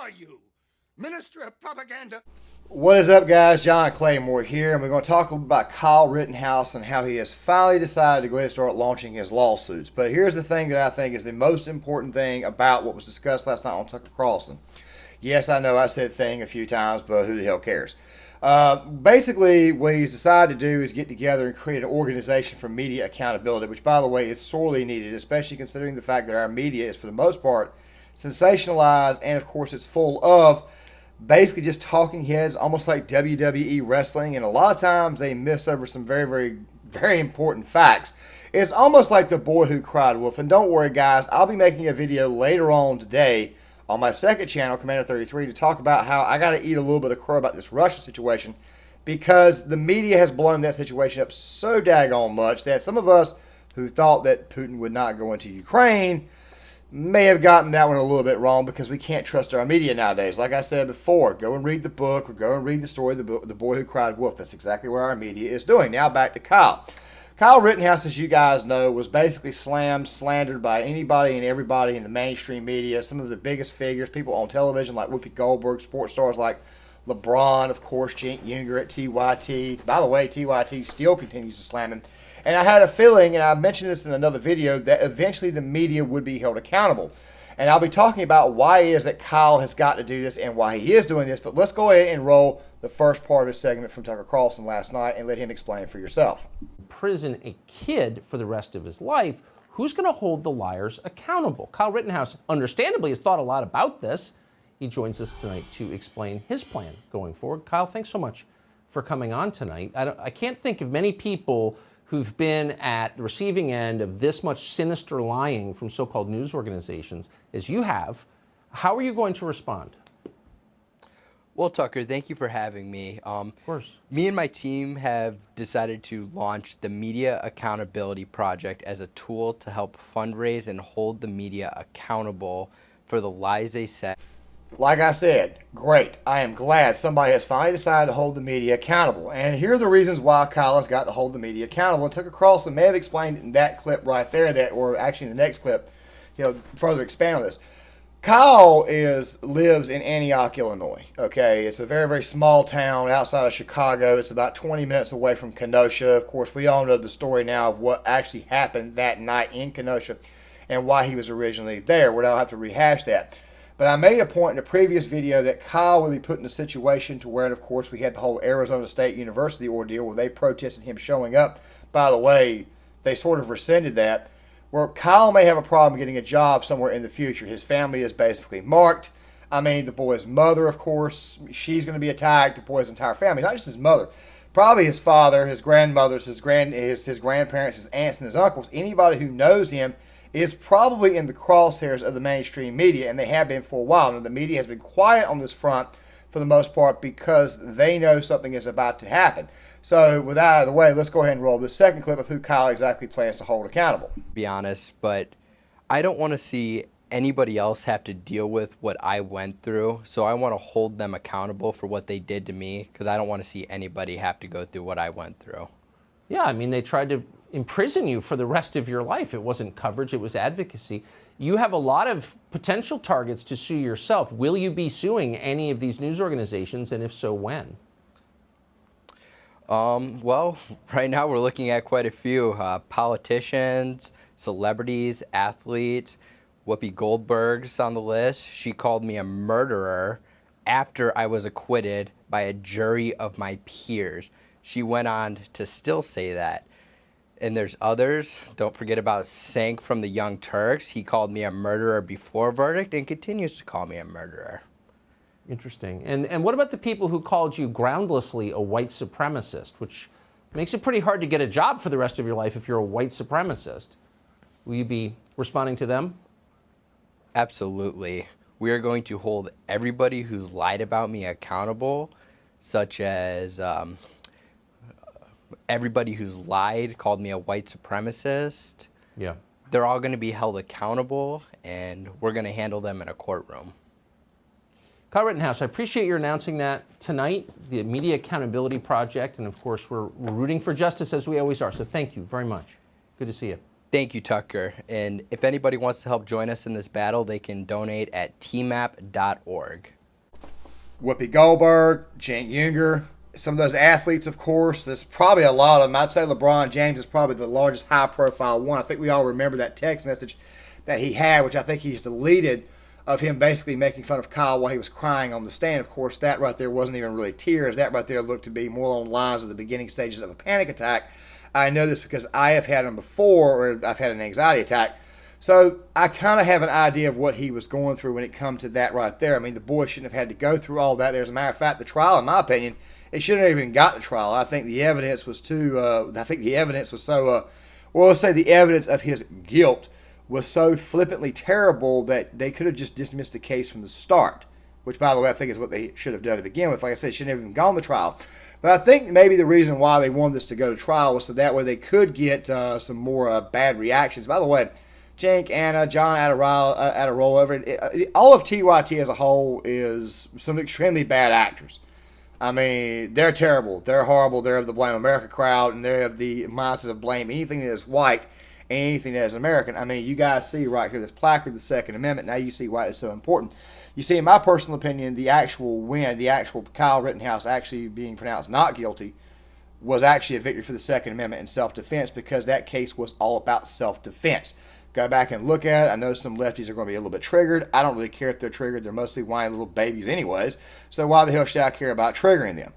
are you? Minister of propaganda? What is up, guys? John Claymore here, and we're going to talk about Kyle Rittenhouse and how he has finally decided to go ahead and start launching his lawsuits. But here's the thing that I think is the most important thing about what was discussed last night on Tucker Carlson. Yes, I know I said thing a few times, but who the hell cares? Basically, what he's decided to do is get together and create an organization for media accountability, which, by the way, is sorely needed, especially considering the fact that our media is, for the most part, sensationalized, and, of course, it's full of basically just talking heads, almost like WWE wrestling, and a lot of times they miss over some very, very, very important facts. It's almost like the boy who cried wolf. And don't worry, guys, I'll be making a video later on today on my second channel, Commander 33, to talk about how I got to eat a little bit of crow about this Russia situation, because the media has blown that situation up so daggone much that some of us who thought that Putin would not go into Ukraine may have gotten that one a little bit wrong, because we can't trust our media nowadays. Like I said before, go and read the book or go and read the story, The Boy Who Cried Wolf. That's exactly what our media is doing. Now back to Kyle. Kyle Rittenhouse, as you guys know, was basically slandered by anybody and everybody in the mainstream media. Some of the biggest figures, people on television like Whoopi Goldberg, sports stars like LeBron, of course, Cenk Uygur at TYT. By the way, TYT still continues to slam him. And I had a feeling, and I mentioned this in another video, that eventually the media would be held accountable. And I'll be talking about why it is that Kyle has got to do this and why he is doing this. But let's go ahead and roll the first part of his segment from Tucker Carlson last night and let him explain for yourself. Prison a kid for the rest of his life, who's going to hold the liars accountable? Kyle Rittenhouse, understandably, has thought a lot about this. He joins us tonight to explain his plan going forward. Kyle, thanks so much for coming on tonight. I can't think of many people who've been at the receiving end of this much sinister lying from so-called news organizations as you have. How are you going to respond? Well, Tucker, thank you for having me. Of course. Me and my team have decided to launch the Media Accountability Project as a tool to help fundraise and hold the media accountable for the lies they said. Like I said, great. I am glad somebody has finally decided to hold the media accountable. And here are the reasons why Kyle has got to hold the media accountable. And Tucker Carlson may have explained in that clip right there, or actually in the next clip, further expand on this. Kyle lives in Antioch, Illinois. Okay, it's a very, very small town outside of Chicago. It's about 20 minutes away from Kenosha. Of course, we all know the story now of what actually happened that night in Kenosha and why he was originally there. We don't have to rehash that. But I made a point in a previous video that Kyle would be put in a situation to where, and of course, we had the whole Arizona State University ordeal where they protested him showing up. By the way, they sort of rescinded that, where Kyle may have a problem getting a job somewhere in the future. His family is basically marked. I mean, the boy's mother, of course, she's going to be attacked. The boy's entire family, not just his mother, probably his father, his grandmothers, his grandparents, his aunts, and his uncles. Anybody who knows him is probably in the crosshairs of the mainstream media, and they have been for a while. Now, the media has been quiet on this front for the most part because they know something is about to happen. So with that out of the way, let's go ahead and roll the second clip of who Kyle exactly plans to hold accountable. Be honest, but I don't want to see anybody else have to deal with what I went through, so I want to hold them accountable for what they did to me, because I don't want to see anybody have to go through what I went through. Yeah, I mean, they tried to imprison you for the rest of your life. It wasn't coverage, it was advocacy. You have a lot of potential targets to sue yourself. Will you be suing any of these news organizations, and if so, when? Well, right now we're looking at quite a few politicians, celebrities, athletes. Whoopi Goldberg's on the list. She called me a murderer after I was acquitted by a jury of my peers. She went on to still say that. And there's others. Don't forget about Cenk from the Young Turks. He called me a murderer before verdict and continues to call me a murderer. Interesting. And what about the people who called you groundlessly a white supremacist, which makes it pretty hard to get a job for the rest of your life if you're a white supremacist? Will you be responding to them? Absolutely. We are going to hold everybody who's lied about me accountable, such as everybody who's lied, called me a white supremacist. Yeah. They're all going to be held accountable, and we're going to handle them in a courtroom. Kyle Rittenhouse, I appreciate your announcing that tonight, the Media Accountability Project, and of course we're rooting for justice as we always are, so thank you very much. Good to see you. Thank you, Tucker. And if anybody wants to help join us in this battle, they can donate at tmap.org. Whoopi Goldberg, Cenk Uygur, some of those athletes, of course. There's probably a lot of them. I'd say LeBron James is probably the largest high-profile one. I think we all remember that text message that he had, which I think he's deleted, of him basically making fun of Kyle while he was crying on the stand. Of course, that right there wasn't even really tears. That right there looked to be more along the lines of the beginning stages of a panic attack. I know this because I have had them before, or I've had an anxiety attack. So I kind of have an idea of what he was going through when it comes to that right there. I mean, the boy shouldn't have had to go through all that. As a matter of fact, the trial, in my opinion, it shouldn't have even got to trial. I think the evidence was too, I think the evidence was so, well, let's say the evidence of his guilt was so flippantly terrible that they could have just dismissed the case from the start, which, by the way, I think is what they should have done to begin with. Like I said, shouldn't have even gone to trial. But I think maybe the reason why they wanted this to go to trial was so that way they could get some more bad reactions. By the way, Cenk, Anna, John Adderall over it. All of TYT as a whole is some extremely bad actors. I mean, they're terrible. They're horrible. They're of the Blame America crowd, and they're of the mindset of blame anything that is white, anything that is American. I mean, you guys see right here this placard, the Second Amendment. Now you see why it's so important. You see, in my personal opinion, the actual win, the actual Kyle Rittenhouse actually being pronounced not guilty, was actually a victory for the Second Amendment and self-defense, because that case was all about self-defense. Go back and look at it. I know some lefties are going to be a little bit triggered. I don't really care if they're triggered. They're mostly whiny little babies anyways. So why the hell should I care about triggering them?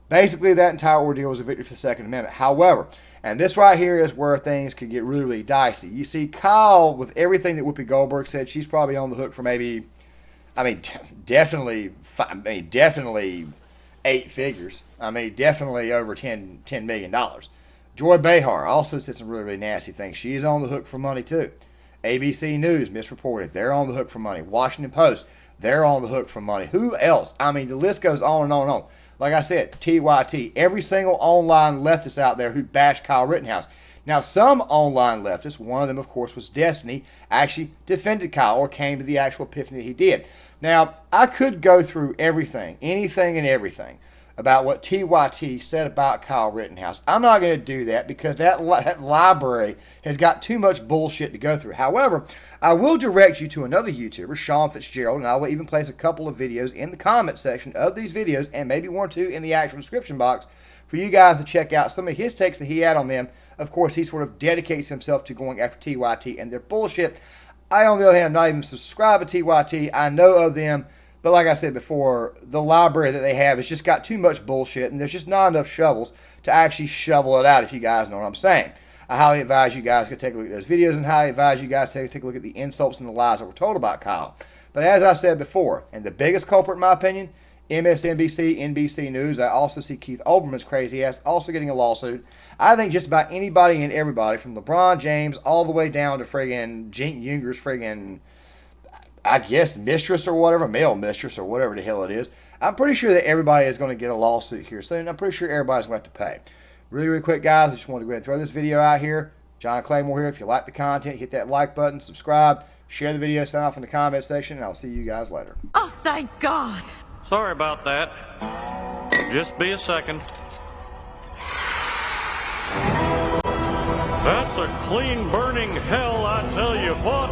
Basically, that entire ordeal was a victory for the Second Amendment. However, and this right here is where things could get really, really dicey. You see, Kyle, with everything that Whoopi Goldberg said, she's probably on the hook for maybe, definitely 8 figures. Definitely over $10 million. Joy Behar also said some really, really nasty things. She's on the hook for money too. ABC News misreported. They're on the hook for money. Washington Post, they're on the hook for money. Who else? The list goes on and on and on. Like I said, TYT, every single online leftist out there who bashed Kyle Rittenhouse. Now, some online leftists, one of them, of course, was Destiny, actually defended Kyle or came to the actual epiphany he did. Now, I could go through everything, anything and everything about what TYT said about Kyle Rittenhouse. I'm not going to do that because that library has got too much bullshit to go through. However, I will direct you to another YouTuber, Sean Fitzgerald, and I will even place a couple of videos in the comment section of these videos, and maybe 1 or 2 in the actual description box, for you guys to check out some of his takes that he had on them. Of course, he sort of dedicates himself to going after TYT and their bullshit. I, on the other hand, am not even subscribed to TYT. I know of them. But like I said before, the library that they have has just got too much bullshit, and there's just not enough shovels to actually shovel it out, if you guys know what I'm saying. I highly advise you guys to take a look at those videos, and highly advise you guys to take a look at the insults and the lies that were told about Kyle. But as I said before, and the biggest culprit in my opinion, MSNBC, NBC News. I also see Keith Olbermann's crazy ass also getting a lawsuit. I think just about anybody and everybody, from LeBron James all the way down to friggin' Cenk Uygur's friggin', I guess, mistress or whatever, male mistress or whatever the hell it is. I'm pretty sure that everybody is going to get a lawsuit here soon. I'm pretty sure everybody's going to have to pay. Really, really quick, guys, I just wanted to go ahead and throw this video out here. John Claymore here. If you like the content, hit that like button, subscribe, share the video, sign off in the comment section, and I'll see you guys later. Oh, thank God. Sorry about that. Just be a second. That's a clean burning hell, I tell you what.